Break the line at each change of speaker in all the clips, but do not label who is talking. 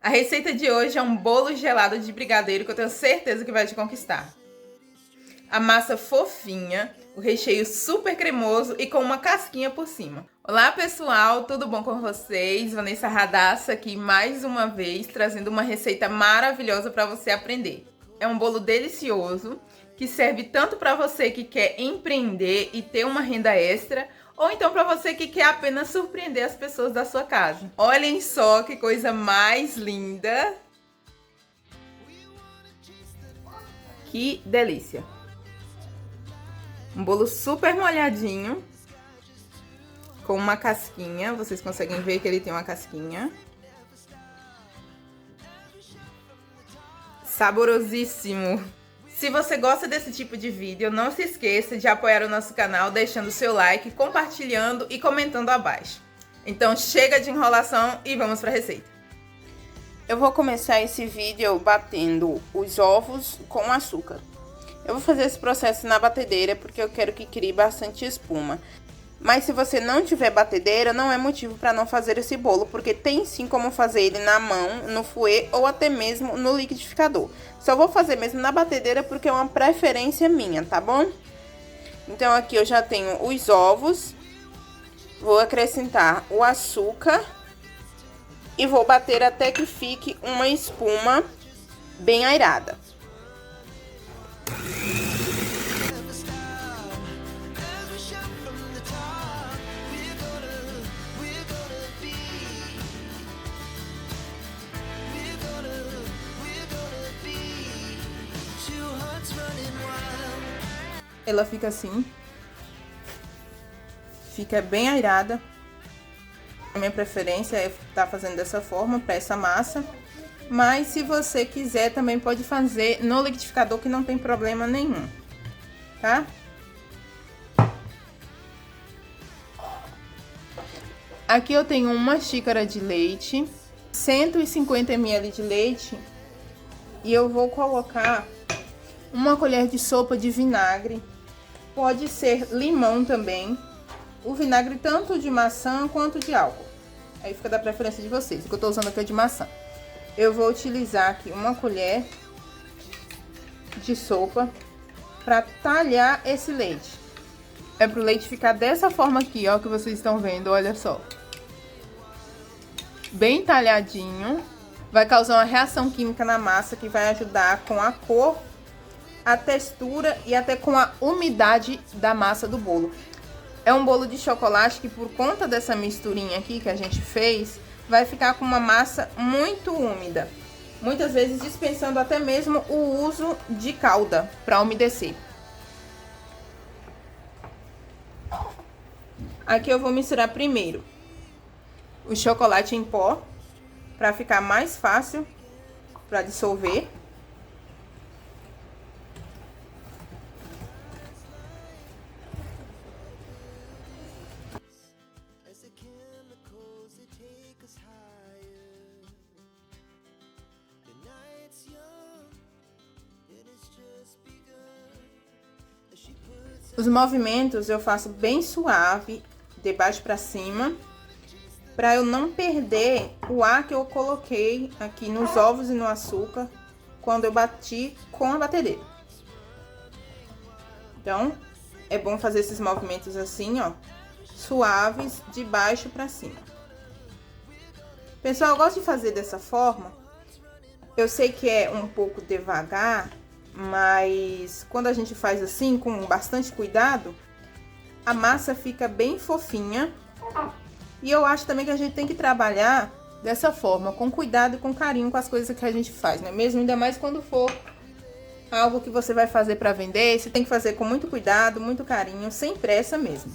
A receita de hoje é um bolo gelado de brigadeiro que eu tenho certeza que vai te conquistar. A massa fofinha, o recheio super cremoso e com uma casquinha por cima. Olá pessoal, tudo bom com vocês? Vanessa Radassa aqui mais uma vez trazendo uma receita maravilhosa para você aprender. É um bolo delicioso que serve tanto para você que quer empreender e ter uma renda extra, ou então para você que quer apenas surpreender as pessoas da sua casa. Olhem só que coisa mais linda! Que delícia! Um bolo super molhadinho, com uma casquinha. Vocês conseguem ver que ele tem uma casquinha. Saborosíssimo! Se você gosta desse tipo de vídeo, não se esqueça de apoiar o nosso canal deixando seu like, compartilhando e comentando abaixo. Então chega de enrolação e vamos para a receita. Eu vou começar esse vídeo batendo os ovos com açúcar. Eu vou fazer esse processo na batedeira porque eu quero que crie bastante espuma. Mas se você não tiver batedeira, não é motivo para não fazer esse bolo, porque tem sim como fazer ele na mão, no fouet ou até mesmo no liquidificador. Só vou fazer mesmo na batedeira porque é uma preferência minha, tá bom? Então aqui eu já tenho os ovos, vou acrescentar o açúcar e vou bater até que fique uma espuma bem airada. Ela fica assim, fica bem airada. A minha preferência é estar fazendo dessa forma para essa massa, mas se você quiser também pode fazer no liquidificador, que não tem problema nenhum, tá? Aqui eu tenho uma xícara de leite, 150 ml de leite, e eu vou colocar uma colher de sopa de vinagre. Pode ser limão também, o vinagre tanto de maçã quanto de álcool. Aí fica da preferência de vocês, o que eu tô usando aqui é de maçã. Eu vou utilizar aqui uma colher de sopa para talhar esse leite. É pro leite ficar dessa forma aqui, ó, que vocês estão vendo, olha só. Bem talhadinho, vai causar uma reação química na massa que vai ajudar com a cor, a textura e até com a umidade da massa do bolo. É um bolo de chocolate que, por conta dessa misturinha aqui que a gente fez, vai ficar com uma massa muito úmida, muitas vezes dispensando até mesmo o uso de calda para umedecer. Aqui eu vou misturar primeiro o chocolate em pó para ficar mais fácil para dissolver. Os movimentos eu faço bem suave, de baixo para cima, para eu não perder o ar que eu coloquei aqui nos ovos e no açúcar quando eu bati com a batedeira. Então, é bom fazer esses movimentos assim, ó, suaves, de baixo para cima. Pessoal, eu gosto de fazer dessa forma. Eu sei que é um pouco devagar, mas quando a gente faz assim, com bastante cuidado, a massa fica bem fofinha. E eu acho também que a gente tem que trabalhar dessa forma, com cuidado e com carinho com as coisas que a gente faz, né? Mesmo ainda mais quando for algo que você vai fazer para vender, você tem que fazer com muito cuidado, muito carinho, sem pressa mesmo.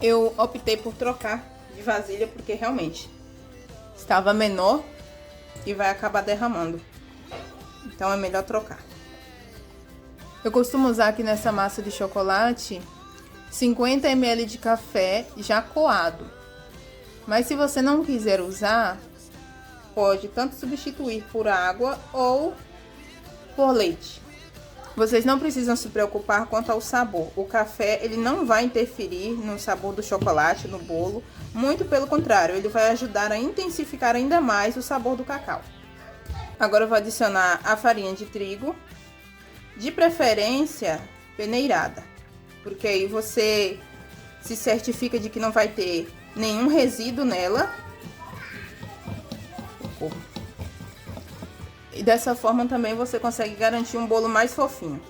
Eu optei por trocar de vasilha porque realmente estava menor e vai acabar derramando. Então é melhor trocar. Eu costumo usar aqui nessa massa de chocolate 50 ml de café já coado. Mas se você não quiser usar, pode tanto substituir por água ou por leite. Vocês não precisam se preocupar quanto ao sabor. O café, ele não vai interferir no sabor do chocolate, no bolo. Muito pelo contrário, ele vai ajudar a intensificar ainda mais o sabor do cacau. Agora eu vou adicionar a farinha de trigo, de preferência peneirada, porque aí você se certifica de que não vai ter nenhum resíduo nela. E dessa forma também você consegue garantir um bolo mais fofinho.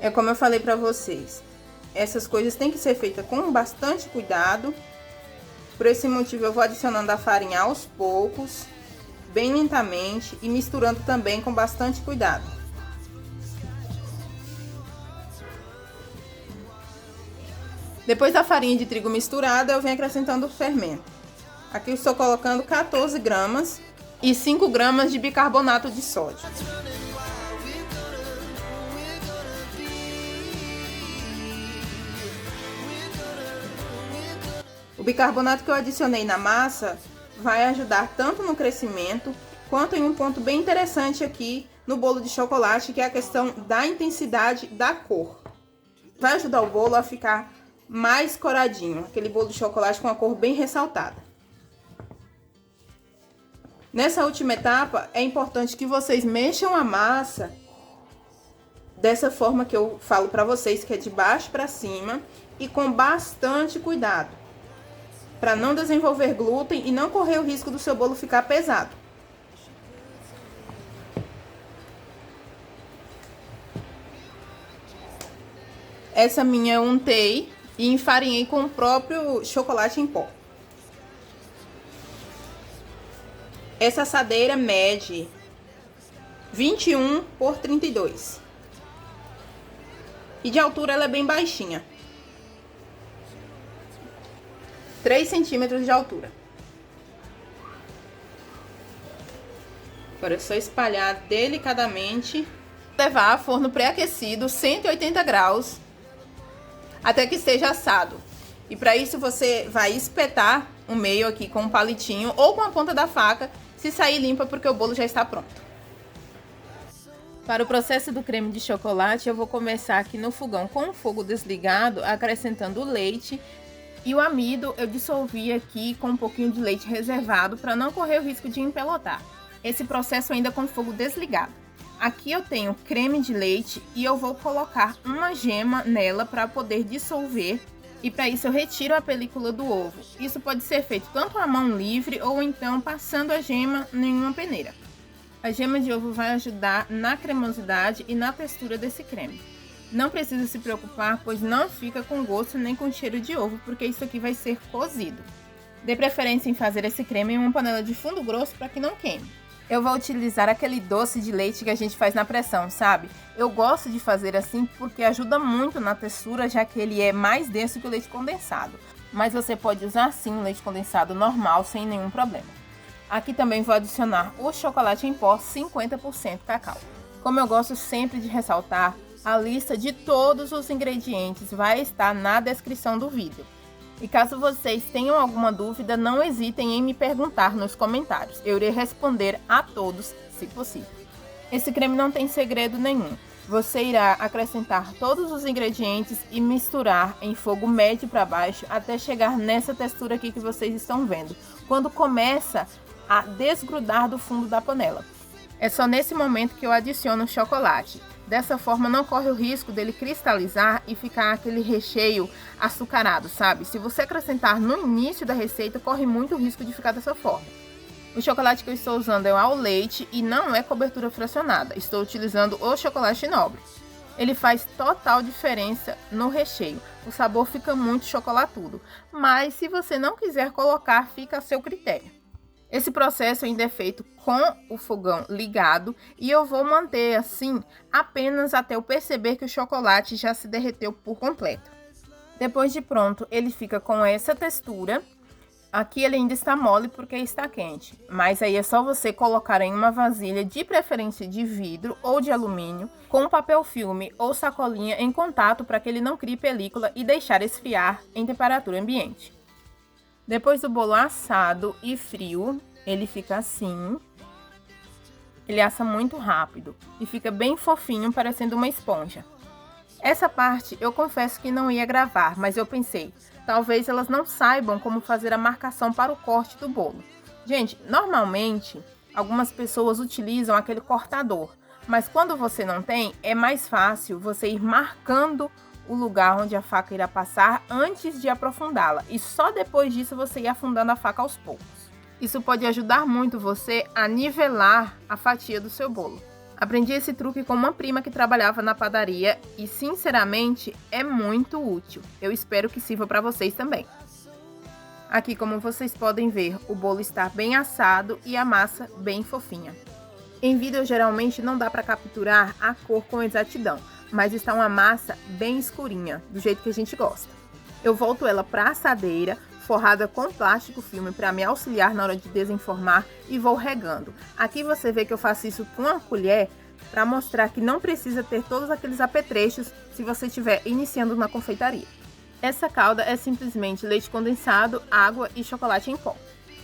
É como eu falei pra vocês, essas coisas têm que ser feitas com bastante cuidado. Por esse motivo eu vou adicionando a farinha aos poucos, bem lentamente e misturando também com bastante cuidado. Depois da farinha de trigo misturada, eu venho acrescentando o fermento. Aqui eu estou colocando 14 gramas e 5 gramas de bicarbonato de sódio. O bicarbonato que eu adicionei na massa vai ajudar tanto no crescimento quanto em um ponto bem interessante aqui no bolo de chocolate, que é a questão da intensidade da cor. Vai ajudar o bolo a ficar mais coradinho, aquele bolo de chocolate com a cor bem ressaltada. Nessa última etapa, é importante que vocês mexam a massa dessa forma que eu falo para vocês, que é de baixo para cima e com bastante cuidado, para não desenvolver glúten e não correr o risco do seu bolo ficar pesado. Essa minha eu untei e enfarinhei com o próprio chocolate em pó. Essa assadeira mede 21 por 32. E de altura ela é bem baixinha. 3 centímetros de altura. Agora é só espalhar delicadamente. Levar a forno pré-aquecido, 180 graus. Até que esteja assado. E para isso você vai espetar o meio aqui com um palitinho ou com a ponta da faca, se sair limpa, porque o bolo já está pronto. Para o processo do creme de chocolate, eu vou começar aqui no fogão com o fogo desligado, acrescentando o leite. E o amido eu dissolvi aqui com um pouquinho de leite reservado para não correr o risco de empelotar. Esse processo ainda com o fogo desligado. Aqui eu tenho creme de leite e eu vou colocar uma gema nela para poder dissolver. E para isso eu retiro a película do ovo. Isso pode ser feito tanto à mão livre ou então passando a gema em uma peneira. A gema de ovo vai ajudar na cremosidade e na textura desse creme. Não precisa se preocupar, pois não fica com gosto nem com cheiro de ovo, porque isso aqui vai ser cozido. Dê preferência em fazer esse creme em uma panela de fundo grosso para que não queime. Eu vou utilizar aquele doce de leite que a gente faz na pressão, sabe? Eu gosto de fazer assim porque ajuda muito na textura, já que ele é mais denso que o leite condensado. Mas você pode usar sim o leite condensado normal, sem nenhum problema. Aqui também vou adicionar o chocolate em pó 50% cacau. Como eu gosto sempre de ressaltar, a lista de todos os ingredientes vai estar na descrição do vídeo. E caso vocês tenham alguma dúvida, não hesitem em me perguntar nos comentários. Eu irei responder a todos, se possível. Esse creme não tem segredo nenhum. Você irá acrescentar todos os ingredientes e misturar em fogo médio para baixo até chegar nessa textura aqui que vocês estão vendo, quando começa a desgrudar do fundo da panela. É só nesse momento que eu adiciono o chocolate. Dessa forma não corre o risco dele cristalizar e ficar aquele recheio açucarado, sabe? Se você acrescentar no início da receita, corre muito risco de ficar dessa forma. O chocolate que eu estou usando é o ao leite e não é cobertura fracionada. Estou utilizando o chocolate nobre. Ele faz total diferença no recheio. O sabor fica muito chocolatudo. Mas se você não quiser colocar, fica a seu critério. Esse processo ainda é feito com o fogão ligado e eu vou manter assim apenas até eu perceber que o chocolate já se derreteu por completo. Depois de pronto, ele fica com essa textura Aqui ele ainda está mole porque está quente, mas aí é só você colocar em uma vasilha, de preferência de vidro ou de alumínio, com papel filme ou sacolinha em contato para que ele não crie película e deixar esfriar em temperatura ambiente. Depois do bolo assado e frio, ele fica assim. Ele assa muito rápido e fica bem fofinho, parecendo uma esponja. Essa parte eu confesso que não ia gravar, mas eu pensei, talvez elas não saibam como fazer a marcação para o corte do bolo. Gente, normalmente algumas pessoas utilizam aquele cortador, mas quando você não tem, é mais fácil você ir marcando o lugar onde a faca irá passar antes de aprofundá-la, e só depois disso você ir afundando a faca aos poucos. Isso pode ajudar muito você a nivelar a fatia do seu bolo. Aprendi esse truque com uma prima que trabalhava na padaria e, sinceramente, é muito útil. Eu espero que sirva para vocês também. Aqui, como vocês podem ver, o bolo está bem assado e a massa bem fofinha. Em vídeo, geralmente, não dá para capturar a cor com exatidão, mas está uma massa bem escurinha, do jeito que a gente gosta. Eu volto ela para a assadeira, forrada com plástico filme para me auxiliar na hora de desenformar, e vou regando. Aqui você vê que eu faço isso com uma colher para mostrar que não precisa ter todos aqueles apetrechos se você estiver iniciando na confeitaria. Essa calda é simplesmente leite condensado, água e chocolate em pó.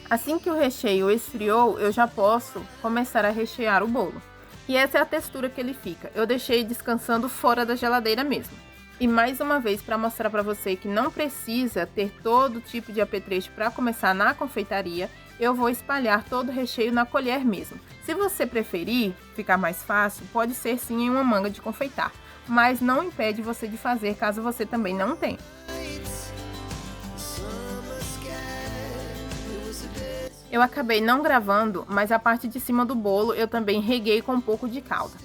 Assim que o recheio esfriou, eu já posso começar a rechear o bolo. E essa é a textura que ele fica. Eu deixei descansando fora da geladeira mesmo. E mais uma vez, para mostrar para você que não precisa ter todo tipo de apetrecho para começar na confeitaria, eu vou espalhar todo o recheio na colher mesmo. Se você preferir ficar mais fácil, pode ser sim em uma manga de confeitar, mas não impede você de fazer caso você também não tenha. Eu acabei não gravando, mas a parte de cima do bolo eu também reguei com um pouco de calda.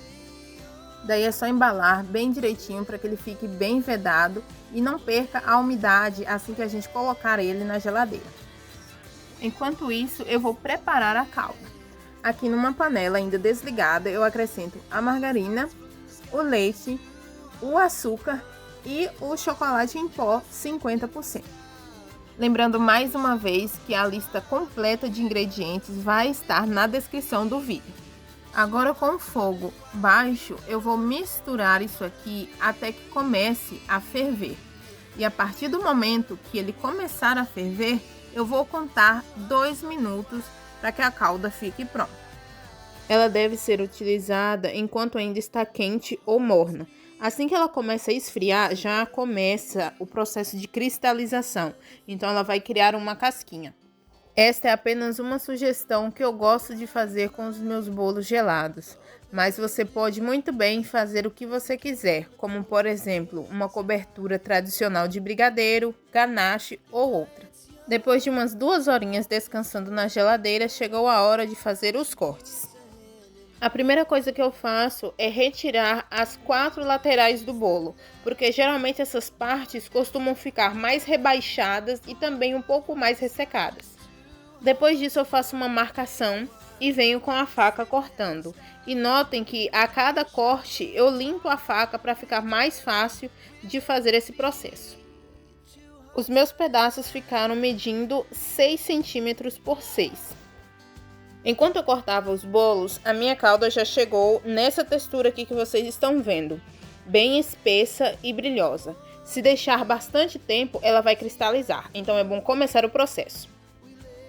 Daí é só embalar bem direitinho para que ele fique bem vedado e não perca a umidade assim que a gente colocar ele na geladeira. Enquanto isso, eu vou preparar a calda. Aqui numa panela ainda desligada, eu acrescento a margarina, o leite, o açúcar e o chocolate em pó 50%. Lembrando mais uma vez que a lista completa de ingredientes vai estar na descrição do vídeo. Agora, com o fogo baixo, eu vou misturar isso aqui até que comece a ferver. E a partir do momento que ele começar a ferver, eu vou contar 2 minutos para que a calda fique pronta. Ela deve ser utilizada enquanto ainda está quente ou morna. Assim que ela começa a esfriar, já começa o processo de cristalização. Então ela vai criar uma casquinha. Esta é apenas uma sugestão que eu gosto de fazer com os meus bolos gelados, mas você pode muito bem fazer o que você quiser, como por exemplo, uma cobertura tradicional de brigadeiro, ganache ou outra. Depois de umas 2 horinhas descansando na geladeira, chegou a hora de fazer os cortes. A primeira coisa que eu faço é retirar as 4 laterais do bolo, porque geralmente essas partes costumam ficar mais rebaixadas e também um pouco mais ressecadas. Depois disso eu faço uma marcação e venho com a faca cortando. E notem que a cada corte eu limpo a faca para ficar mais fácil de fazer esse processo. Os meus pedaços ficaram medindo 6 centímetros por 6. Enquanto eu cortava os bolos, a minha calda já chegou nessa textura aqui que vocês estão vendo, bem espessa e brilhosa. Se deixar bastante tempo, ela vai cristalizar, então é bom começar o processo.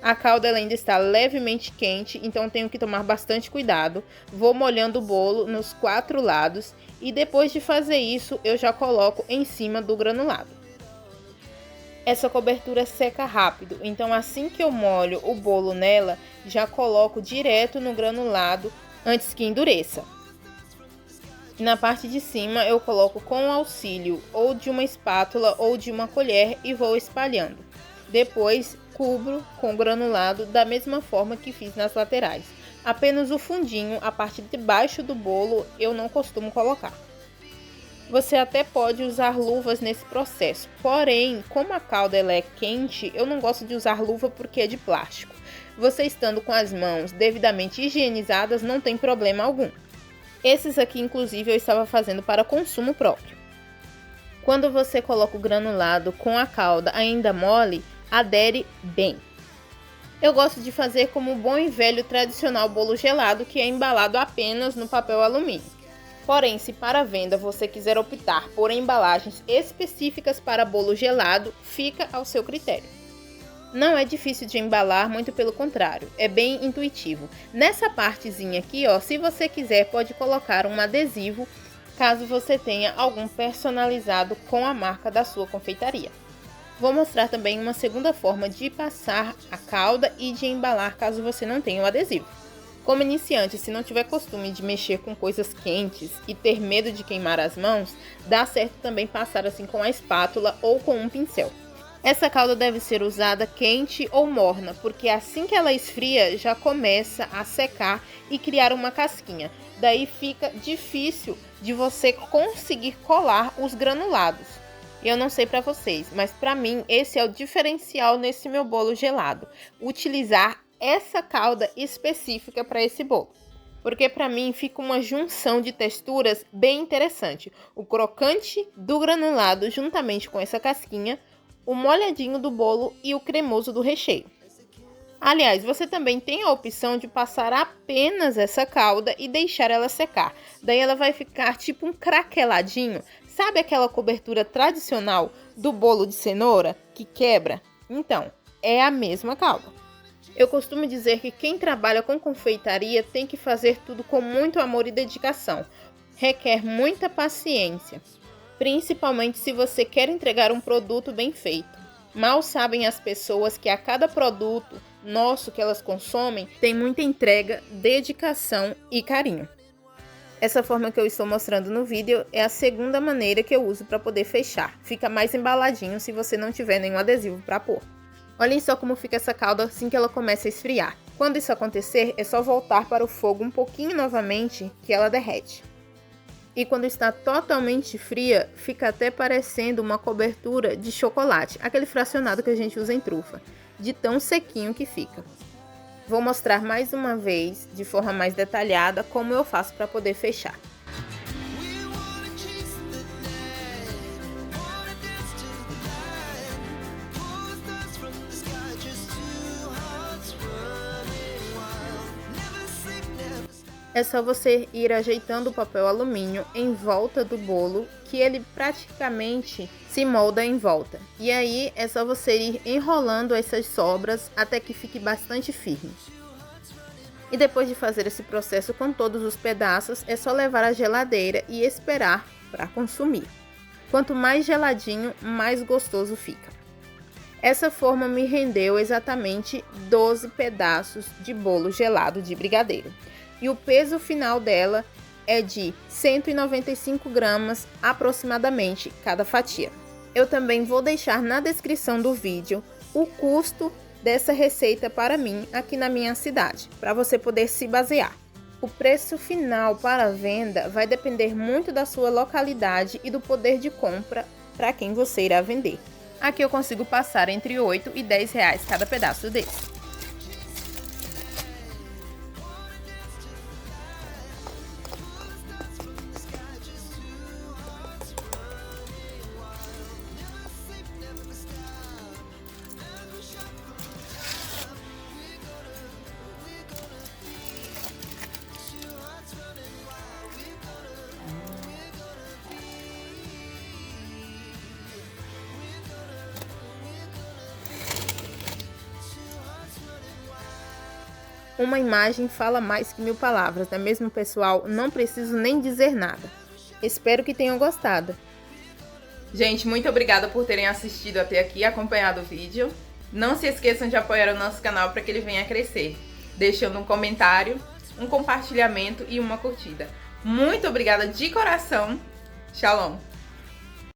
A calda ela ainda está levemente quente, então tenho que tomar bastante cuidado. Vou molhando o bolo nos 4 lados e depois de fazer isso, eu já coloco em cima do granulado. Essa cobertura seca rápido, então assim que eu molho o bolo nela, já coloco direto no granulado antes que endureça. E na parte de cima eu coloco com o auxílio ou de uma espátula ou de uma colher e vou espalhando. Depois cubro com granulado da mesma forma que fiz nas laterais. Apenas o fundinho, a parte de baixo do bolo, eu não costumo colocar. Você até pode usar luvas nesse processo, porém, como a calda ela é quente, eu não gosto de usar luva porque é de plástico. Você estando com as mãos devidamente higienizadas, não tem problema algum. Esses aqui, inclusive, eu estava fazendo para consumo próprio. Quando você coloca o granulado com a calda ainda mole, adere bem.
Eu gosto de fazer como o bom e velho tradicional bolo gelado, que é embalado apenas no papel alumínio. Porém, se para venda você quiser optar por embalagens específicas para bolo gelado, fica ao seu critério. Não é difícil de embalar, muito pelo contrário, é bem intuitivo. Nessa partezinha aqui, ó, se você quiser, pode colocar um adesivo, caso você tenha algum personalizado com a marca da sua confeitaria. Vou mostrar também uma segunda forma de passar a calda e de embalar caso você não tenha o adesivo. Como iniciante, se não tiver costume de mexer com coisas quentes e ter medo de queimar as mãos, dá certo também passar assim com a espátula ou com um pincel. Essa calda deve ser usada quente ou morna, porque assim que ela esfria já começa a secar e criar uma casquinha. Daí fica difícil de você conseguir colar os granulados. Eu não sei para vocês, mas para mim esse é o diferencial nesse meu bolo gelado. Utilizar essa calda específica para esse bolo. Porque para mim fica uma junção de texturas bem interessante. O crocante do granulado juntamente com essa casquinha, o molhadinho do bolo e o cremoso do recheio. Aliás, você também tem a opção de passar apenas essa calda e deixar ela secar. Daí ela vai ficar tipo um craqueladinho. Sabe aquela cobertura tradicional do bolo de cenoura que quebra? Então, é a mesma calda. Eu costumo dizer que quem trabalha com confeitaria tem que fazer tudo com muito amor e dedicação. Requer muita paciência, principalmente se você quer entregar um produto bem feito. Mal sabem as pessoas que a cada produto nosso que elas consomem tem muita entrega, dedicação e carinho. Essa forma que eu estou mostrando no vídeo é a segunda maneira que eu uso para poder fechar. Fica mais embaladinho se você não tiver nenhum adesivo para pôr. Olhem só como fica essa calda assim que ela começa a esfriar. Quando isso acontecer, é só voltar para o fogo um pouquinho novamente que ela derrete. E quando está totalmente fria, fica até parecendo uma cobertura de chocolate, aquele fracionado que a gente usa em trufa, de tão sequinho que fica. Vou mostrar mais uma vez, de forma mais detalhada, como eu faço para poder fechar. É só você ir ajeitando o papel alumínio em volta do bolo, que ele praticamente se molda em volta. E aí é só você ir enrolando essas sobras até que fique bastante firme. E depois de fazer esse processo com todos os pedaços, é só levar à geladeira e esperar para consumir. Quanto mais geladinho, mais gostoso fica. Essa forma me rendeu exatamente 12 pedaços de bolo gelado de brigadeiro. E o peso final dela é de 195 gramas aproximadamente cada fatia. Eu também vou deixar na descrição do vídeo o custo dessa receita para mim aqui na minha cidade, para você poder se basear. O preço final para a venda vai depender muito da sua localidade e do poder de compra para quem você irá vender. Aqui eu consigo passar entre 8 e 10 reais cada pedaço desse. Uma imagem fala mais que 1000 palavras, não é mesmo, pessoal? Não preciso nem dizer nada. Espero que tenham gostado.
Gente, muito obrigada por terem assistido até aqui e acompanhado o vídeo. Não se esqueçam de apoiar o nosso canal para que ele venha a crescer, deixando um comentário, um compartilhamento e uma curtida. Muito obrigada de coração. Shalom!